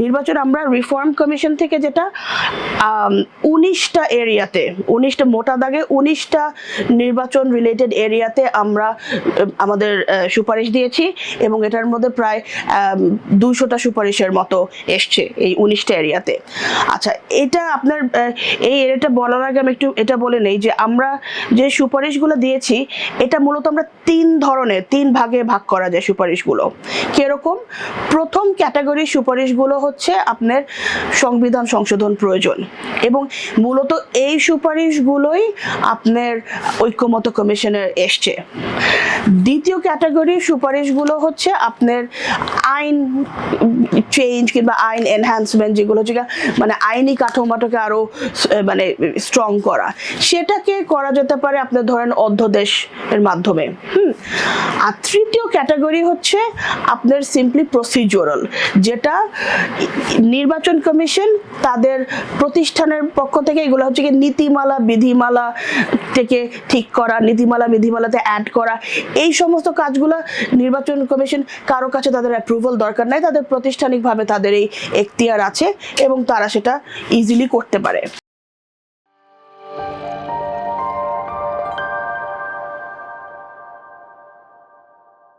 নির্বাচন আমরা reform commission থেকে যেটা 19টা এরিয়াতে, 19টা মোটা দাগে 19টা নির্বাচন রিলেটেড এরিয়াতে আমরা আমাদের সুপারিশ দিয়েছি এবং এটার মধ্যে প্রায় 200টা সুপারিশের মতো এসছে এই 19টা এরিয়াতে। আচ্ছা, এটা আপনার এই এরিয়াটা বলার আগে আমি একটু এটা বলে নেই যে আমরা যে সুপারিশগুলো দিয়েছি এটা মূলত আমরা 3 ভাগে ভাগ করা যায় সুপারিশগুলো। কিরকম? প্রথম ক্যাটাগরি সুপারিশগুলো হচ্ছে আপনার সংবিধান সংশোধন প্রয়োজন এবং মূলত এই সুপারিশগুলোই আপনার ঐক্যমত্য কমিশনের এসছে। দ্বিতীয় ক্যাটাগরির সুপারিশগুলো হচ্ছে আপনার আইন চেঞ্জ কিংবা আইন এনহ্যান্সমেন্ট, যেগুলো হচ্ছে মানে আইনি কাঠামোটাকে আরো মানে স্ট্রং করা, সেটাকে করা যেতে পারে আপনার ধরেন অধ্যাদেশের মাধ্যমে। আর তৃতীয় ক্যাটাগরি হচ্ছে আপনার সিম্পলি প্রসিডিউরাল, যেটা নির্বাচন কমিশন তাদের প্রতিষ্ঠানের পক্ষ থেকে এগুলো হচ্ছে কি নীতিমালা বিধিমালা থেকে ঠিক করা, নীতিমালা বিধিমালাতে অ্যাড করা, এই সমস্ত কাজগুলো নির্বাচন কমিশন কারো কাছে তাদের অ্যাপ্রুভাল দরকার নাই, তাদের প্রাতিষ্ঠানিকভাবে তাদের এই এখতিয়ার আছে এবং তারা সেটা ইজিলি করতে পারে।